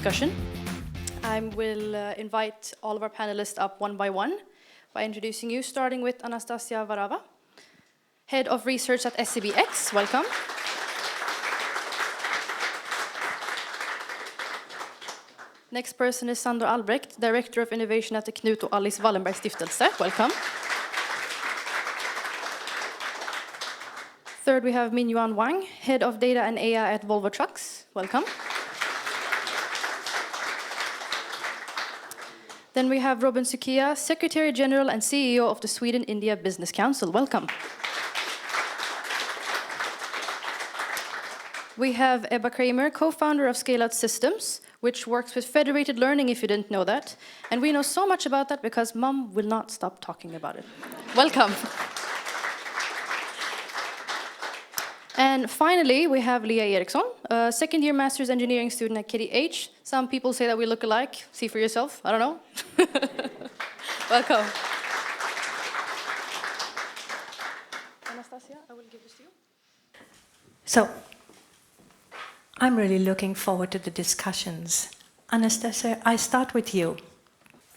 discussion. I will invite all of our panelists up one by introducing you, starting with Anastasia Varava, Head of Research at SEBx. Welcome. Next person is Sandor Albrecht, Director of Innovation at the Knut and Wallenbergs Stiftelse. Welcome. Third, we have MinJuan Wang, Head of Data and AI at Volvo Trucks. Welcome. Then we have Robin Sukhia, Secretary General and CEO of the Sweden-India Business Council. Welcome. We have Ebba Kraemer, co-founder of Scaleout Systems, which works with federated learning, if you didn't know that. And we know so much about that because Mom will not stop talking about it. Welcome. And finally, we have Leah Eriksson, a second-year master's engineering student at KTH. Some people say that we look alike. See for yourself. I don't know. Welcome. Anastasia, I will give this to you. So, I'm really looking forward to the discussions. Anastasia, I start with you.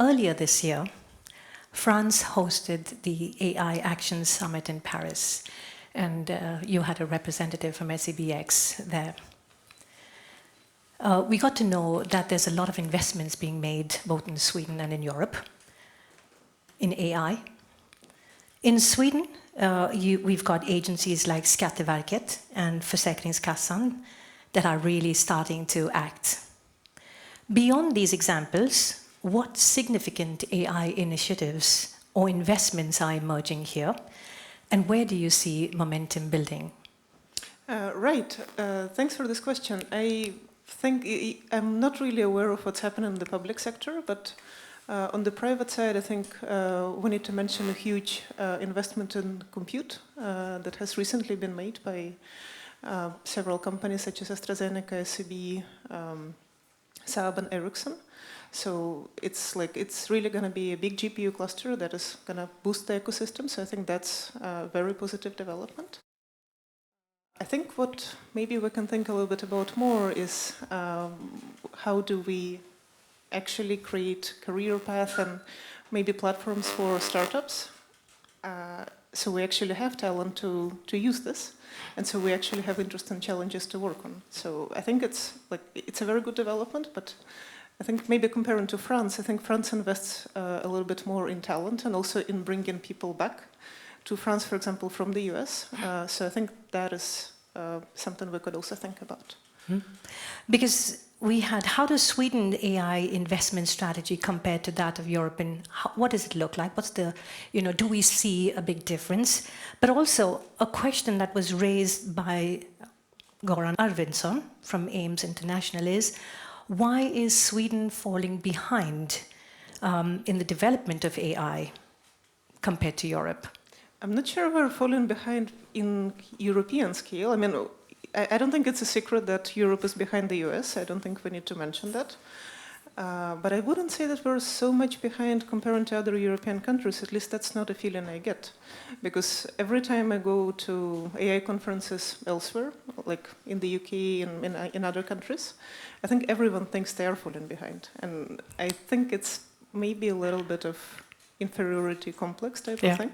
Earlier this year, France hosted the AI Action Summit in Paris, and you had a representative from SEBx there. We got to know that there's a lot of investments being made both in Sweden and in Europe in AI. In Sweden, we've got agencies like Skatteverket and Försäkringskassan that are really starting to act. Beyond these examples, what significant AI initiatives or investments are emerging here, and where do you see momentum building? Right. Thanks for this question. I think I'm not really aware of what's happening in the public sector, but on the private side, I think we need to mention a huge investment in compute that has recently been made by several companies such as AstraZeneca, SEB, Saab, and Eriksson. So it's really going to be a big GPU cluster that is going to boost the ecosystem. So I think that's a very positive development. I think what maybe we can think a little bit about more is how do we actually create career path and maybe platforms for startups. So we actually have talent to use this. And so we actually have interesting challenges to work on. So I think it's a very good development, but I think maybe comparing to France, I think France invests a little bit more in talent and also in bringing people back to France, for example, from the US. So I think that is something we could also think about. Because how does Sweden AI investment strategy compare to that of Europe, and what does it look like? What's the, do we see a big difference? But also a question that was raised by Goran Arvidsson from Ames International is, why is Sweden falling behind in the development of AI compared to Europe? I'm not sure we're falling behind in European scale. I mean, I don't think it's a secret that Europe is behind the US. I don't think we need to mention that. But I wouldn't say that we're so much behind comparing to other European countries. At least that's not a feeling I get. Because every time I go to AI conferences elsewhere, like in the UK and in other countries, I think everyone thinks they are falling behind. And I think it's maybe a little bit of inferiority complex type of thing.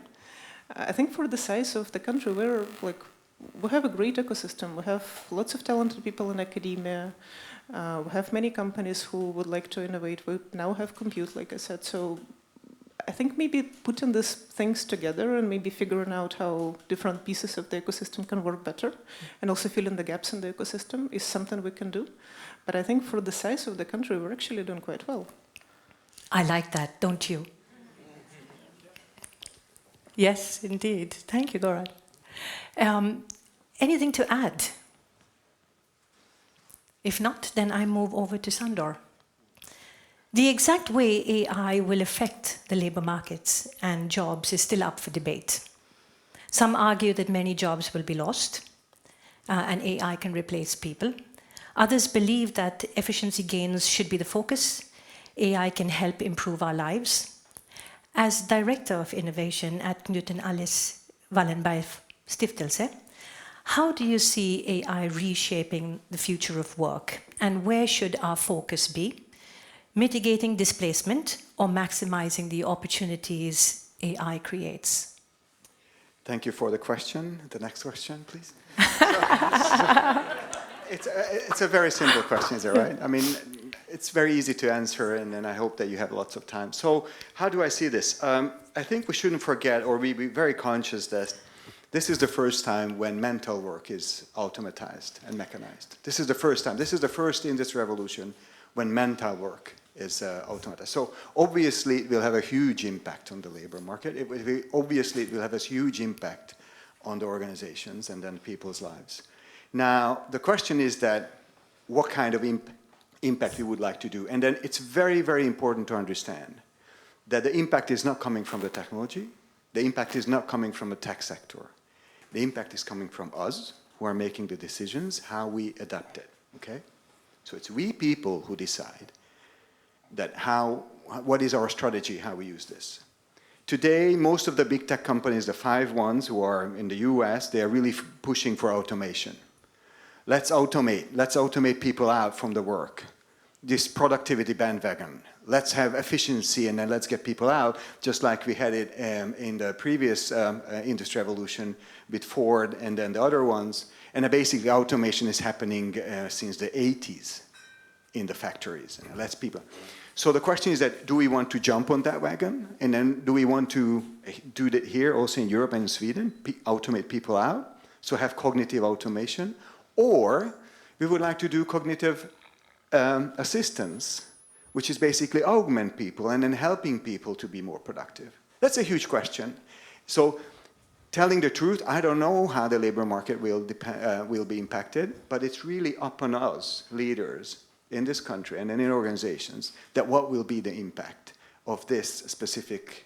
I think for the size of the country, we have a great ecosystem. We have lots of talented people in academia. We have many companies who would like to innovate. We now have compute, like I said. So I think maybe putting these things together and maybe figuring out how different pieces of the ecosystem can work better and also filling the gaps in the ecosystem is something we can do. But I think for the size of the country, we're actually doing quite well. I like that, don't you? Yes, indeed. Thank you, Goran. Anything to add? If not, then I move over to Sandor. The exact way AI will affect the labor markets and jobs is still up for debate. Some argue that many jobs will be lost and AI can replace people. Others believe that efficiency gains should be the focus. AI can help improve our lives. As Director of Innovation at Knut and Wallenbergs Stiftelse, How do you see AI reshaping the future of work? And where should our focus be? Mitigating displacement or maximizing the opportunities AI creates? Thank you for the question. The next question, please. It's a very simple question, is it right? I mean, it's very easy to answer, and then I hope that you have lots of time. So how do I see this? I think we shouldn't forget, or be very conscious that this is the first time when mental work is automatized and mechanized. This is the first time. This is the first industrial revolution when mental work is automatized. So obviously it will have a huge impact on the labor market. Obviously it will have a huge impact on the organizations and then people's lives. Now, the question is that what kind of impact we would like to do. And then it's very, very important to understand that the impact is not coming from the technology. The impact is not coming from the tech sector. The impact is coming from us, who are making the decisions, how we adapt it, okay? So it's we people who decide that what is our strategy, how we use this. Today, most of the big tech companies, the 5 ones who are in the US, they are really pushing for automation. Let's automate people out from the work. This productivity bandwagon. Let's have efficiency and then let's get people out, just like we had it in the previous industry revolution with Ford and then the other ones. And basically automation is happening since the 80s in the factories. And let's people. So the question is that, do we want to jump on that wagon? And then do we want to do that here also in Europe and in Sweden, automate people out, so have cognitive automation? Or we would like to do cognitive assistance, which is basically augment people and then helping people to be more productive. That's a huge question. So telling the truth, I don't know how the labor market will be impacted, but it's really up on us, leaders in this country and in organizations, that what will be the impact of this specific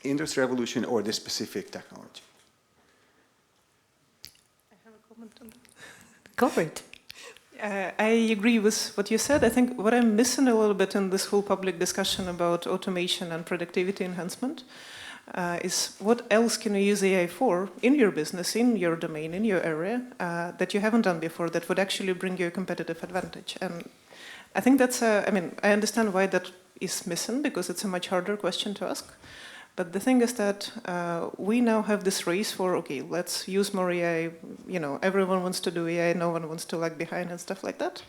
industry revolution or this specific technology. I have a comment on that. Go for it. I agree with what you said. I think what I'm missing a little bit in this whole public discussion about automation and productivity enhancement is what else can you use AI for in your business, in your domain, in your area, that you haven't done before that would actually bring you a competitive advantage. And I think that's, I mean, I understand why that is missing because it's a much harder question to ask. But the thing is that we now have this race for, okay, let's use more AI. You know, everyone wants to do AI, no one wants to lag behind and stuff like that.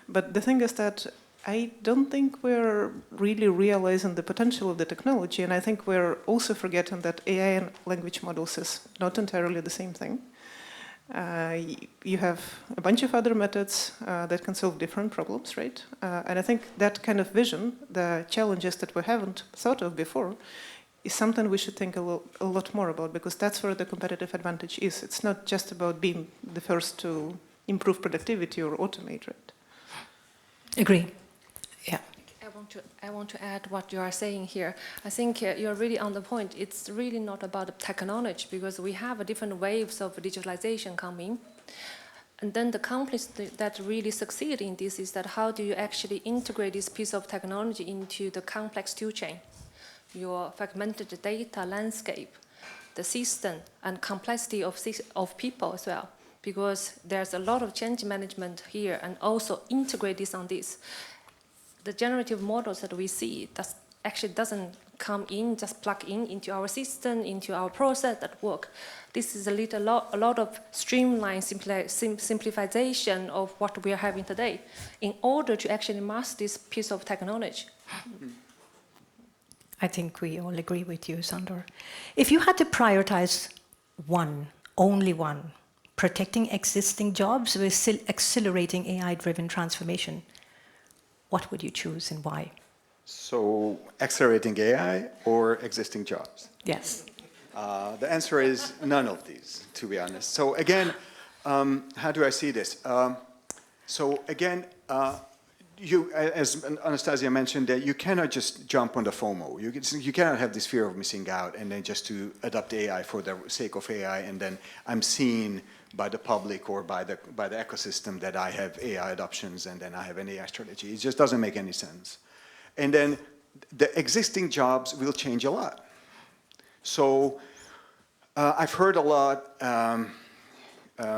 But the thing is that I don't think we're really realizing the potential of the technology. And I think we're also forgetting that AI and language models is not entirely the same thing. You have a bunch of other methods that can solve different problems, right? And I think that kind of vision, the challenges that we haven't thought of before, is something we should think a lot more about, because that's where the competitive advantage is. It's not just about being the first to improve productivity or automate, right? Agree. Yeah. I want to add what you are saying here. I think you're really on the point. It's really not about the technology, because we have different waves of digitalization coming. And then the companies that really succeed in this is that how do you actually integrate this piece of technology into the complex tool chain? Your fragmented data landscape, the system, and complexity of people as well, because there's a lot of change management here, and also integrate this on this. The generative models that we see actually doesn't come in, just plug in into our system, into our process that work. This is a lot of streamline, simplification of what we are having today in order to actually master this piece of technology. I think we all agree with you, Sandor. If you had to prioritize one, only one, protecting existing jobs with accelerating AI-driven transformation, what would you choose and why? So accelerating AI or existing jobs? Yes. The answer is none of these, to be honest. So again, how do I see this? So again, as Anastasia mentioned, that you cannot just jump on the FOMO. You cannot have this fear of missing out and then just to adopt AI for the sake of AI, and then I'm seen by the public or by the ecosystem that I have AI adoptions and then I have an AI strategy. It just doesn't make any sense. And then the existing jobs will change a lot. So I've heard a lot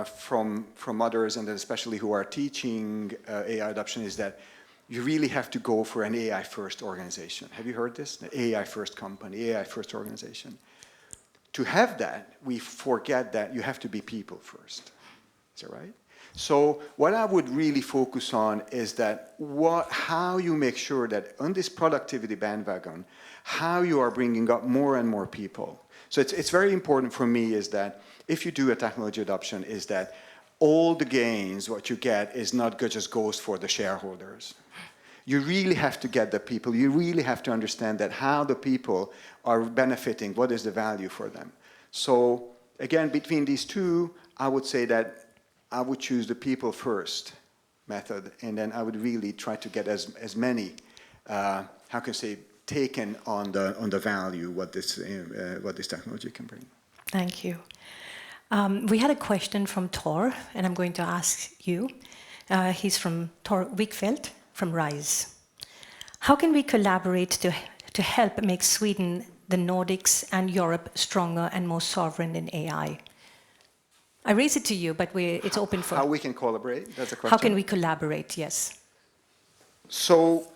from others, and especially who are teaching AI adoption, is that you really have to go for an AI-first organization. Have you heard this? An AI-first company, AI-first organization. To have that, we forget that you have to be people first. Is that right? So what I would really focus on is that how you make sure that on this productivity bandwagon, how you are bringing up more and more people. So it's very important for me is that if you do a technology adoption, is that all the gains, what you get, is not just goes for the shareholders. You really have to get the people. You really have to understand that how the people are benefiting, what is the value for them. So again, between these two, I would say that I would choose the people first method, and then I would really try to get as many, how can I say, taken on the value what this technology can bring. Thank you. We had a question from Tor, and I'm going to ask you. He's from Tor Wickfeldt from RISE. How can we collaborate to help make Sweden, the Nordics, and Europe stronger and more sovereign in AI? I raise it to you, but it's open for... How we can collaborate, that's a question. How can we collaborate, yes. So,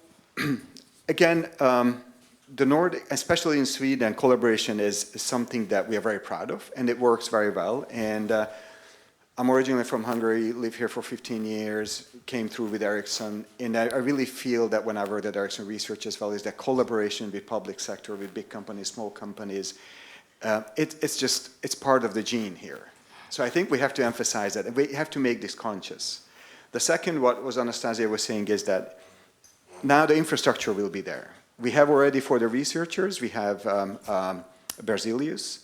again, the Nordic, especially in Sweden, collaboration is something that we are very proud of, and it works very well. And I'm originally from Hungary, lived here for 15 years, came through with Eriksson, and I really feel that when I worked at Eriksson Research as well, is that collaboration with public sector, with big companies, small companies, it's part of the gene here. So I think we have to emphasize that, and we have to make this conscious. The second, what Anastasia was saying, is that now the infrastructure will be there. We have already for the researchers, we have Berzelius.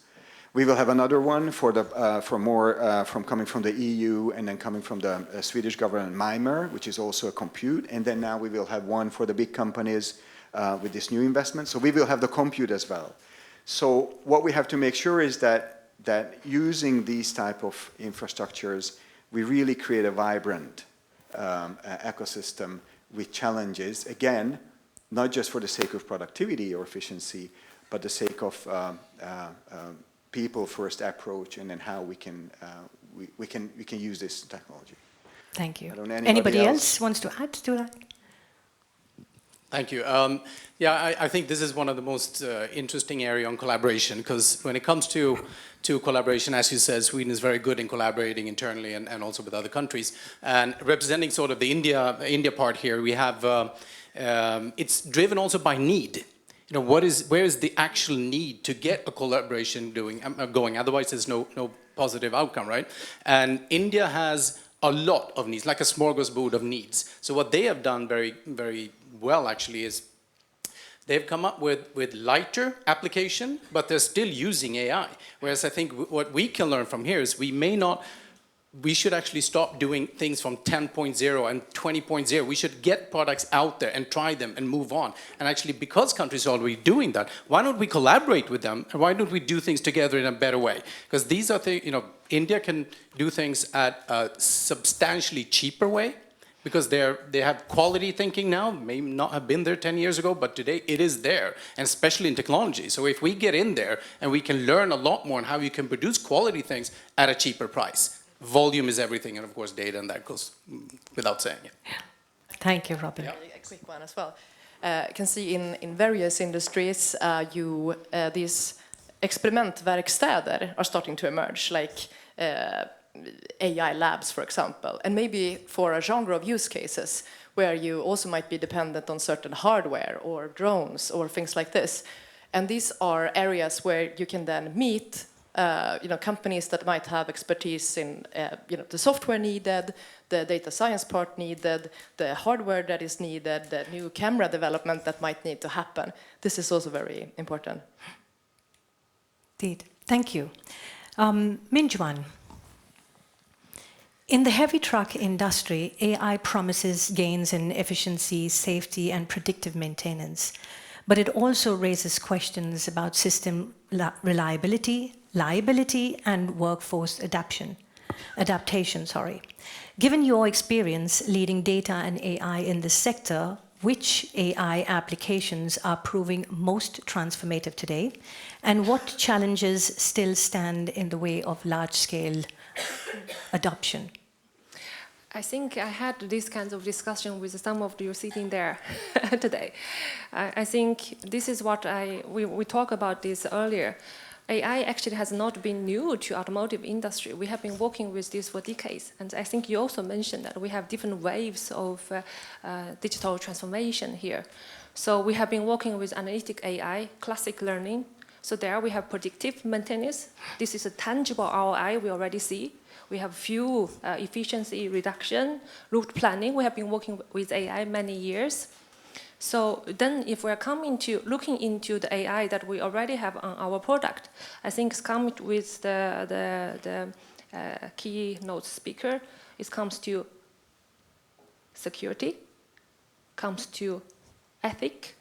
We will have another one for coming from the EU and then coming from the Swedish government, Mimer, which is also a compute. And then now we will have one for the big companies with this new investment. So we will have the compute as well. So what we have to make sure is that using these type of infrastructures, we really create a vibrant ecosystem with challenges, again, not just for the sake of productivity or efficiency, but the sake of people-first approach, and then how we can use this technology. Thank you. I don't know, anybody else wants to add to that? Thank you. Yeah, I think this is one of the most interesting area on collaboration, because when it comes to collaboration, as you said, Sweden is very good in collaborating internally and also with other countries. And representing sort of the India part here, we have it's driven also by need. You know, where is the actual need to get a collaboration going? Otherwise, there's no positive outcome, right? And India has a lot of needs, like a smorgasbord of needs. So what they have done very, very well, actually, is they've come up with lighter application, but they're still using AI. Whereas I think what we can learn from here is we should actually stop doing things from 10.0 and 20.0. We should get products out there and try them and move on. And actually, because countries are already doing that, why don't we collaborate with them? And why don't we do things together in a better way? Because these are things, you know, India can do things at a substantially cheaper way, because they have quality thinking now, may not have been there 10 years ago, but today it is there, and especially in technology. So if we get in there and we can learn a lot more on how you can produce quality things at a cheaper price. Volume is everything, and of course data, and that goes without saying it. Thank you, Robin. Yeah. A quick one as well. You can see in various industries, these experimentverkstäder are starting to emerge, like AI labs, for example, and maybe for a genre of use cases where you also might be dependent on certain hardware or drones or things like this. And these are areas where you can then meet companies that might have expertise in the software needed, the data science part needed, the hardware that is needed, the new camera development that might need to happen. This is also very important. Indeed. Thank you. MinJuan. In the heavy truck industry, AI promises gains in efficiency, safety, and predictive maintenance. But it also raises questions about system reliability, liability, and workforce adaptation. Given your experience leading data and AI in this sector, which AI applications are proving most transformative today, and what challenges still stand in the way of large-scale adoption? I think I had this kind of discussion with some of you sitting there today. I think this is what we talked about this earlier. AI actually has not been new to automotive industry. We have been working with this for decades. And I think you also mentioned that we have different waves of digital transformation here. So we have been working with analytic AI, classic learning. So there we have predictive maintenance. This is a tangible ROI we already see. We have fuel efficiency reduction, route planning. We have been working with AI many years. So then if we're looking into the AI that we already have on our product, I think it's come with the keynote speaker. It comes to security, comes to ethic,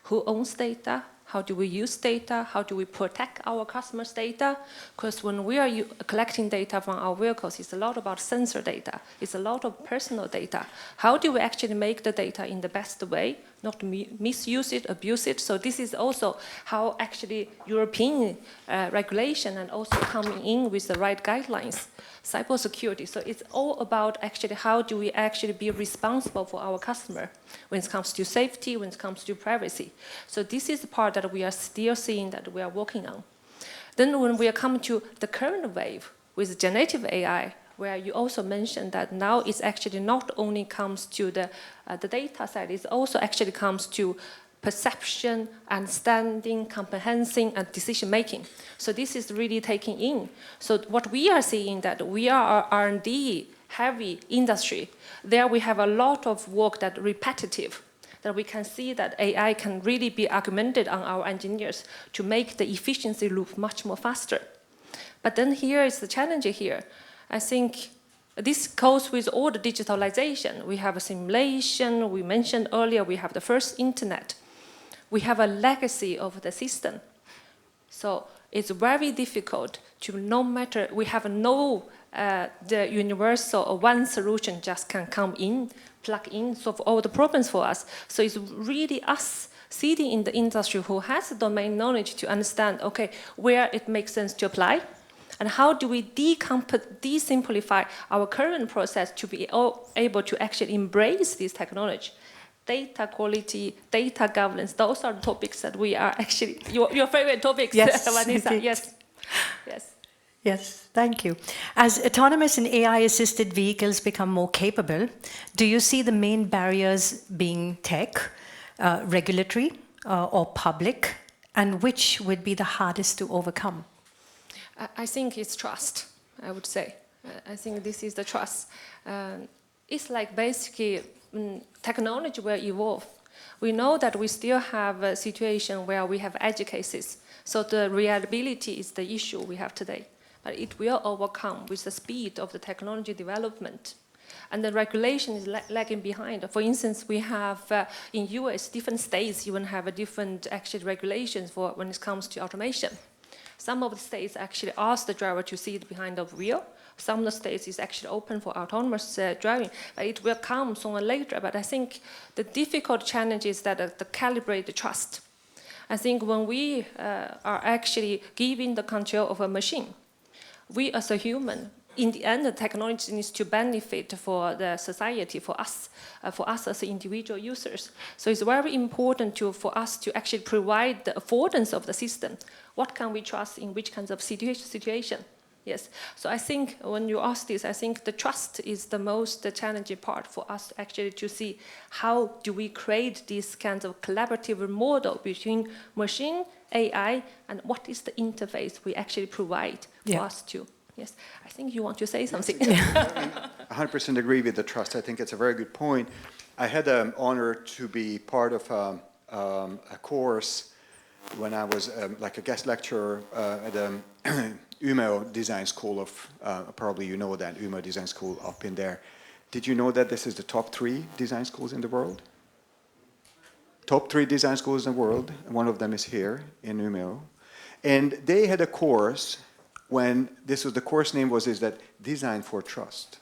who owns data, how do we use data, how do we protect our customers' data? Because when we are collecting data from our vehicles, it's a lot about sensor data, it's a lot of personal data. How do we actually make the data in the best way, not misuse it, abuse it? So this is also how actually European regulation and also coming in with the right guidelines. Cybersecurity, so it's all about actually how do we actually be responsible for our customer when it comes to safety, when it comes to privacy. So this is the part that we are still seeing that we are working on. Then when we are coming to the current wave with generative AI, where you also mentioned that now it's actually not only comes to the data side, it also actually comes to perception, understanding, comprehending, and decision-making. So this is really taking in. So what we are seeing that we are R&D heavy industry. There we have a lot of work that repetitive, that we can see that AI can really be augmented on our engineers to make the efficiency loop much more faster. But then here is the challenge here. I think this goes with all the digitalization. We have a simulation, we mentioned earlier, we have the first internet. We have a legacy of the system. So it's very difficult to, no matter, we have the universal or one solution just can come in, plug in, solve all the problems for us. So it's really us sitting in the industry who has the domain knowledge to understand, okay, where it makes sense to apply, and how do we desimplify our current process to be able to actually embrace this technology. Data quality, data governance, those are the topics that we are actually, your favorite topics, yes, Vanessa. Yes. Yes. Yes, thank you. As autonomous and AI-assisted vehicles become more capable, do you see the main barriers being tech, regulatory, or public, and which would be the hardest to overcome? I think it's trust, I would say. I think this is the trust. It's like basically technology will evolve. We know that we still have a situation where we have edge cases. So the reliability is the issue we have today. But it will overcome with the speed of the technology development. And the regulation is lagging behind. For instance, we have in US, different states even have a different actually regulations for when it comes to automation. Some of the states actually ask the driver to sit behind the wheel. Some of the states is actually open for autonomous driving, but it will come sooner or later. But I think the difficult challenge is that to calibrate the trust. I think when we are actually giving the control of a machine, we as a human, in the end, the technology needs to benefit for the society, for us as individual users. So it's very important for us to actually provide the affordance of the system. What can we trust in which kinds of situation? Yes, so I think when you ask this, I think the trust is the most challenging part for us actually to see how do we create this kind of collaborative model between machine, AI, and what is the interface we actually provide for us to. Yes, I think you want to say something. I 100% agree with the trust. I think it's a very good point. I had the honor to be part of a course when I was like a guest lecturer at Umeå Design School of, probably you know that, Umeå Design School up in there. Did you know that this is the top 3 design schools in the world? Top 3 design schools in the world. One of them is here in Umeå. And they had a course when this was, the course name was, is that Design for Trust.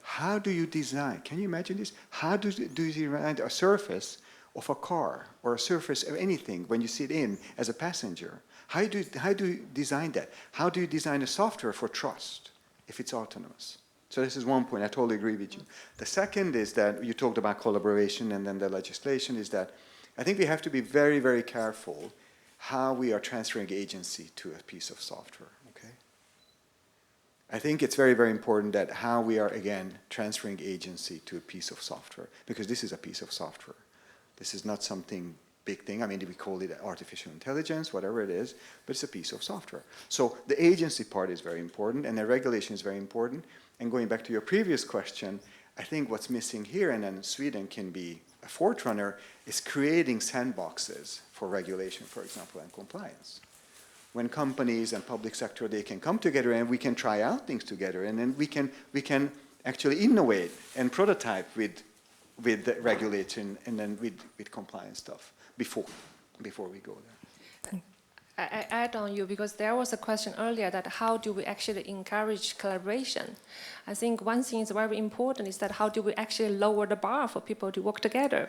How do you design? Can you imagine this? How do you design a surface of a car or a surface of anything when you sit in as a passenger? How do you design that? How do you design a software for trust? if it's autonomous. So this is one point, I totally agree with you. The second is that you talked about collaboration and then the legislation is that I think we have to be very, very careful how we are transferring agency to a piece of software, okay? I think it's very, very important that how we are, again, transferring agency to a piece of software, because this is a piece of software. This is not something big thing. I mean, we call it artificial intelligence, whatever it is, but it's a piece of software. So the agency part is very important, and the regulation is very important. And going back to your previous question, I think what's missing here, and then Sweden can be a forerunner, is creating sandboxes for regulation, for example, and compliance. When companies and public sector, they can come together and we can try out things together, and then we can actually innovate and prototype with the regulation and then with compliance stuff before we go there. I add on you because there was a question earlier that how do we actually encourage collaboration? I think one thing is very important is that how do we actually lower the bar for people to work together?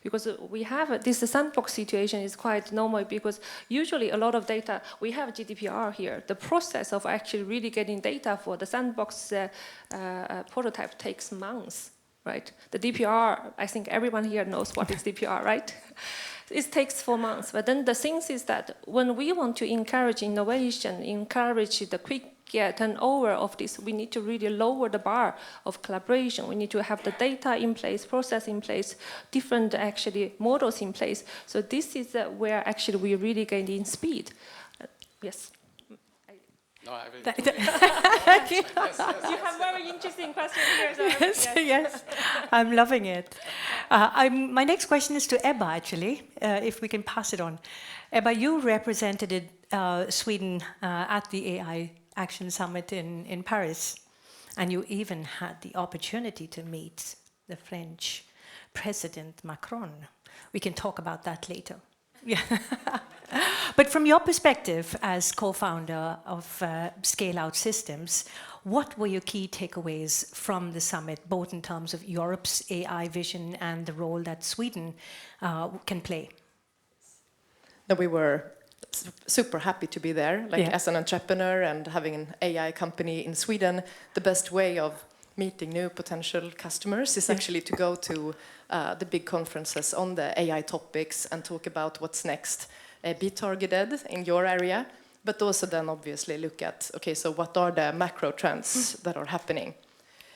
Because we have this sandbox situation is quite normal because usually a lot of data, we have GDPR here. The process of actually really getting data for the sandbox prototype takes months, right? The DPR, I think everyone here knows what is DPR, right? It takes 4 months, but then the thing is that when we want to encourage innovation, encourage the quick turnover of this, we need to really lower the bar of collaboration. We need to have the data in place, process in place, different actually models in place. So this is where actually we really gain in speed. Yes. No, I will. You have very interesting questions here. So Yes, yes, I'm loving it. My next question is to Ebba, actually, if we can pass it on. Ebba, you represented Sweden at the AI Action Summit in Paris, and you even had the opportunity to meet the French President Macron. We can talk about that later. Yeah. But from your perspective as co-founder of Scaleout Systems, what were your key takeaways from the summit, both in terms of Europe's AI vision and the role that Sweden can play? No, we were super happy to be there. Like as an entrepreneur and having an AI company in Sweden, the best way of meeting new potential customers is actually to go to the big conferences on the AI topics and talk about what's next. Be targeted in your area, but also then obviously look at, okay, so what are the macro trends that are happening?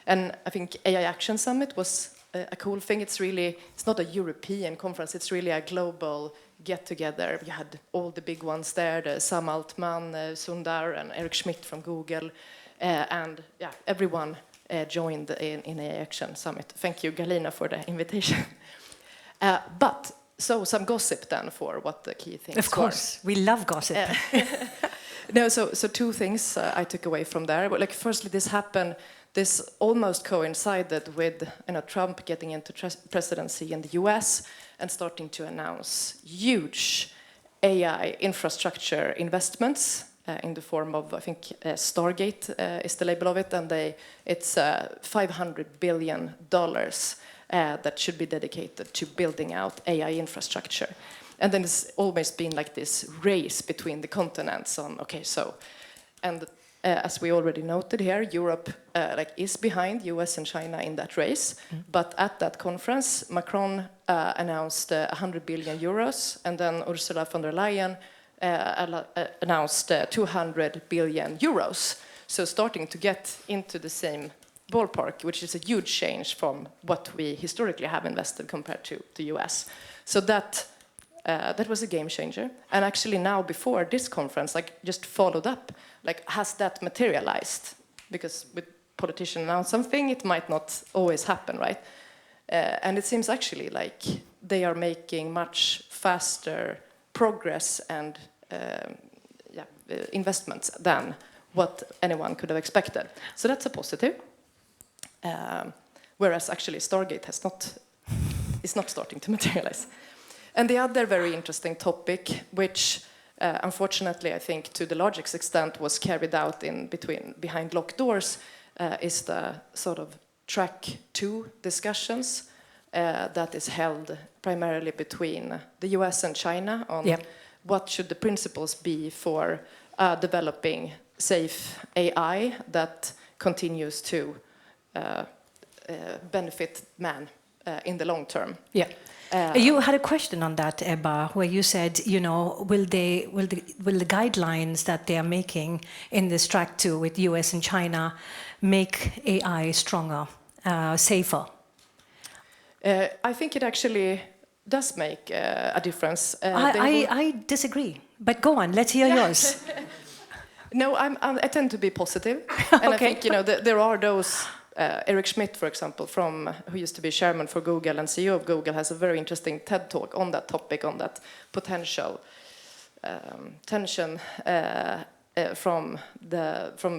And I think AI Action Summit was a cool thing. It's not a European conference, it's really a global get-together. We had all the big ones there, the Sam Altman, Sandor, and Eriksson from Google, and everyone joined in AI Action Summit. Thank you, Galina, for the invitation. But so some gossip then for what the key things were. Of course, we love gossip. No, so two things I took away from there. But like, firstly, this almost coincided with Trump getting into presidency in the US and starting to announce huge AI infrastructure investments in the form of, I think, Stargate is the label of it, and it's $500 billion that should be dedicated to building out AI infrastructure. And then it's always been like this race between the continents on, okay, so, and as we already noted here, Europe is behind US and China in that race. But at that conference, Macron announced 100 billion euros, and then Ursula von der Leyen announced 200 billion euros. So starting to get into the same ballpark, which is a huge change from what we historically have invested compared to the US. So that was a game changer. And actually now before this conference, just followed up, has that materialized? Because with politicians announce something, it might not always happen, right? And it seems actually like they are making much faster progress and investments than what anyone could have expected. So that's a positive. Whereas actually Stargate is not starting to materialize. And the other very interesting topic, which unfortunately I think to the largest extent was carried out behind locked doors, is the sort of track 2 discussions that is held primarily between the US and China on what should the principles be for developing safe AI that continues to benefit man in the long term. Yeah. You had a question on that, Ebba, where you said, you know, will the guidelines that they are making in this track 2 with US and China make AI stronger, safer? I think it actually does make a difference. I disagree, but go on, let's hear yours. No, I tend to be positive, and I think, you know, there are those. Eric Schmidt, for example, who used to be chairman for Google and CEO of Google, has a very interesting TED talk on that topic, on that potential tension from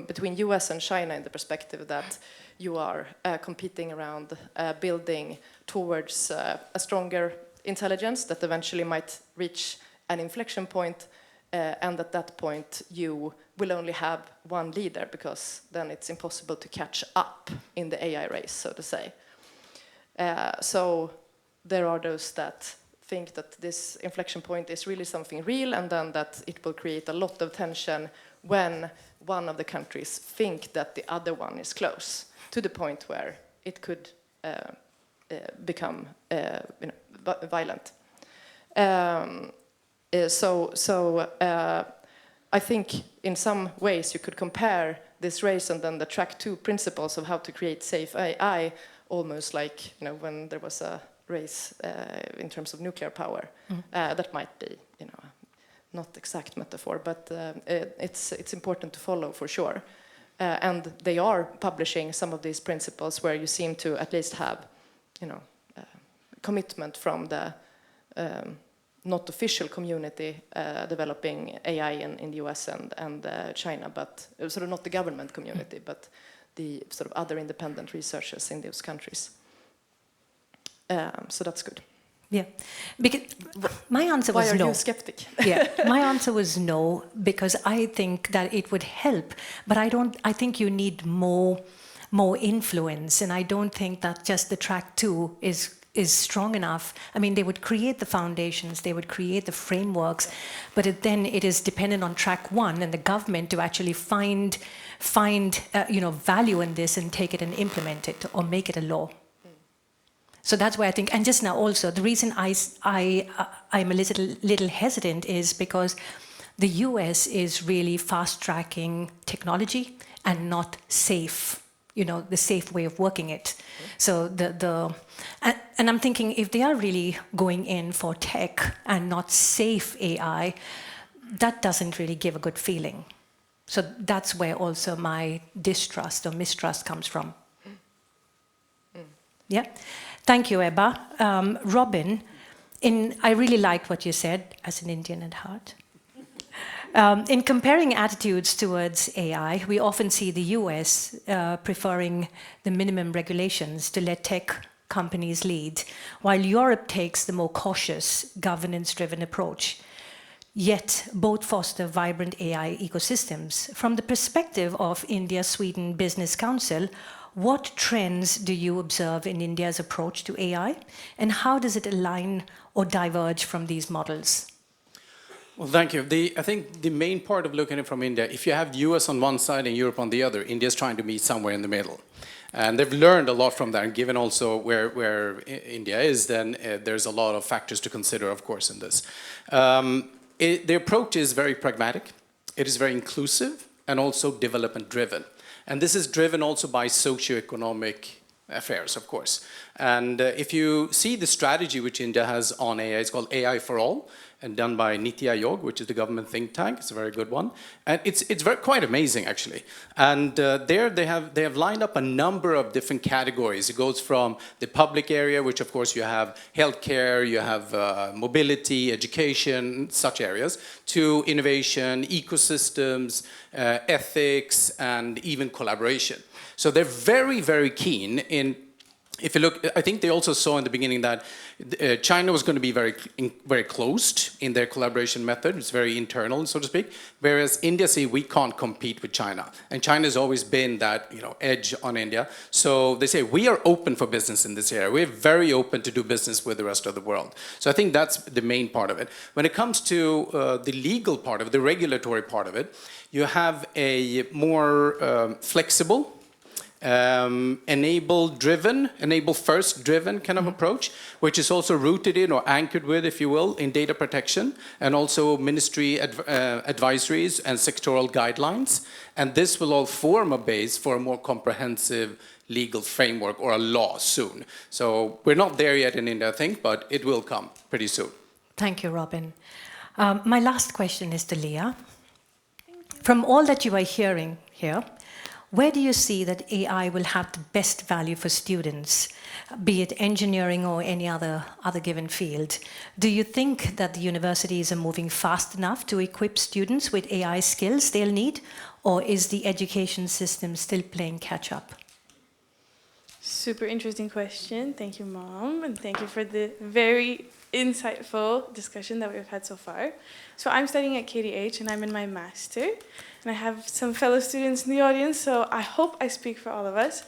between US and China, in the perspective that you are competing around building towards a stronger intelligence that eventually might reach an inflection point, and at that point you will only have one leader, because then it's impossible to catch up in the AI race, so to say. So there are those that think that this inflection point is really something real, and then that it will create a lot of tension when one of the countries think that the other one is close, to the point where it could become violent. I think in some ways you could compare this race and then the track 2 principles of how to create safe AI, almost like, you know, when there was a race in terms of nuclear power. That might be, you know, not exact metaphor, but it's important to follow for sure. And they are publishing some of these principles where you seem to at least have, you know, commitment from the not official community developing AI in the US and China, but sort of not the government community, but the sort of other independent researchers in those countries. So that's good. Yeah, because my answer was no. Why are you skeptic? Yeah, my answer was no, because I think that it would help, but I think you need more influence, and I don't think that just the track 2 is strong enough. I mean, they would create the foundations, they would create the frameworks, but then it is dependent on track 1 and the government to actually find value in this and take it and implement it or make it a law. So that's why I think, and just now also, the reason I'm a little hesitant is because the US is really fast-tracking technology and not safe, you know, the safe way of working it. So and I'm thinking, if they are really going in for tech and not safe AI, that doesn't really give a good feeling. So that's where also my distrust or mistrust comes from. Yeah. Thank you, Ebba. Robin, I really liked what you said, as an Indian at heart. In comparing attitudes towards AI, we often see the US preferring the minimum regulations to let tech companies lead, while Europe takes the more cautious, governance-driven approach. Yet, both foster vibrant AI ecosystems. From the perspective of India-Sweden Business Council, what trends do you observe in India's approach to AI, and how does it align or diverge from these models? Well, thank you. I think the main part of looking at it from India, if you have the US on one side and Europe on the other, India's trying to meet somewhere in the middle. And they've learned a lot from that, and given also where India is, then there's a lot of factors to consider, of course, in this. The approach is very pragmatic, it is very inclusive, and also development-driven. And this is driven also by socioeconomic affairs, of course. And if you see the strategy which India has on AI, it's called AI for All, and done by Niti Aayog, which is the government think tank. It's a very good one, and it's quite amazing actually. And there they have lined up a number of different categories. It goes from the public area, which of course you have healthcare, you have mobility, education, such areas, to innovation, ecosystems, ethics, and even collaboration. So they're very, very keen in. If you look, I think they also saw in the beginning that China was going to be very closed in their collaboration method. It's very internal, so to speak. Whereas India say we can't compete with China, and China has always been that edge on India. So they say we are open for business in this area. We're very open to do business with the rest of the world. So I think that's the main part of it. When it comes to the legal part of it, the regulatory part of it, you have a more flexible enable first driven kind of approach, which is also rooted in or anchored with, if you will, in data protection and also ministry advisories and sectoral guidelines. And this will all form a base for a more comprehensive legal framework or a law soon. So we're not there yet in India, I think, but it will come pretty soon. Thank you, Robin. My last question is to Leah. From all that you are hearing here, where do you see that AI will have the best value for students, be it engineering or any other given field? Do you think that the universities are moving fast enough to equip students with AI skills they'll need, or is the education system still playing catch up? Super interesting question. Thank you, Mom, and thank you for the very insightful discussion that we've had so far. So I'm studying at KTH and I'm in my master, and I have some fellow students in the audience, so I hope I speak for all of us.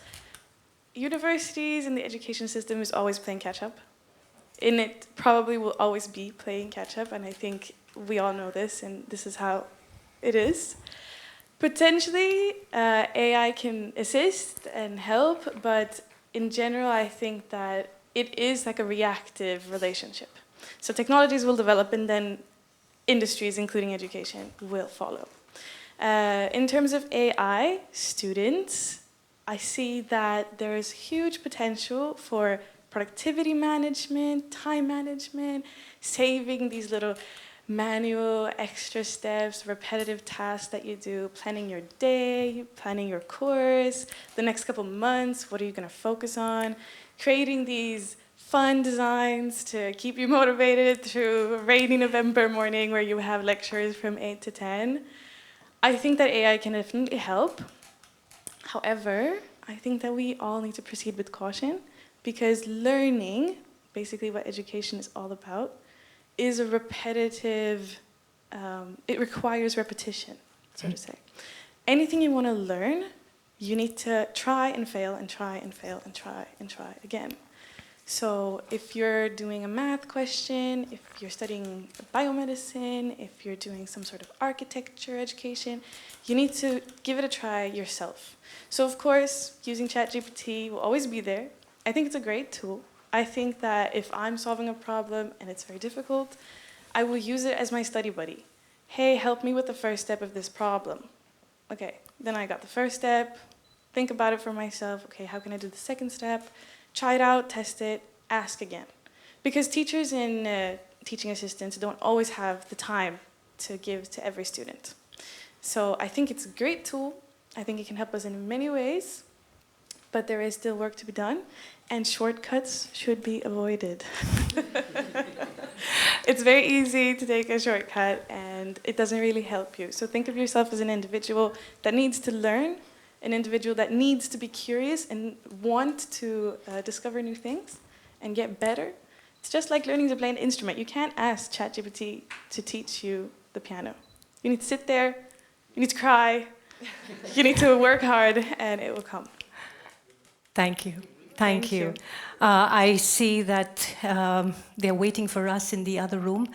Universities and the education system is always playing catch up, and it probably will always be playing catch up, and I think we all know this, and this is how it is. Potentially, AI can assist and help, but in general, I think that it is like a reactive relationship. So technologies will develop and then industries, including education, will follow. In terms of AI, students, I see that there is huge potential for productivity management, time management, saving these little manual extra steps, repetitive tasks that you do, planning your day, planning your course, the next couple months, what are you going to focus on, creating these fun designs to keep you motivated through a rainy November morning where you have lectures from 8 to 10. I think that AI can definitely help. However, I think that we all need to proceed with caution, because learning, basically what education is all about, is a repetitive, it requires repetition, so to say. Anything you want to learn, you need to try and fail and try and fail and try and try again. So if you're doing a math question, if you're studying biomedicine, if you're doing some sort of architecture education, you need to give it a try yourself. So of course, using ChatGPT will always be there. I think it's a great tool. I think that if I'm solving a problem and it's very difficult, I will use it as my study buddy. Hey, help me with the first step of this problem. Okay, then I got the first step, think about it for myself. Okay, how can I do the second step? Try it out, test it, ask again. Because teachers and teaching assistants don't always have the time to give to every student. So I think it's a great tool. I think it can help us in many ways, but there is still work to be done, and shortcuts should be avoided. It's very easy to take a shortcut, and it doesn't really help you. So think of yourself as an individual that needs to learn, an individual that needs to be curious and want to discover new things and get better. It's just like learning to play an instrument. You can't ask ChatGPT to teach you the piano. You need to sit there, you need to cry, you need to work hard, and it will come. Thank you. Thank you. I see that they're waiting for us in the other room.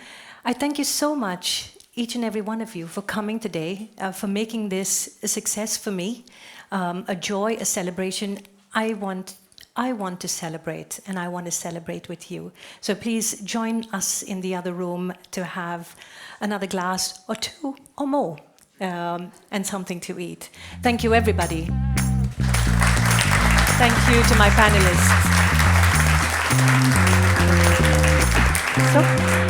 I thank you so much, each and every one of you, for coming today, for making this a success for me, a joy, a celebration. I want to celebrate, and I want to celebrate with you. So please join us in the other room to have another glass or two or more, and something to eat. Thank you, everybody. Thank you to my panelists. So,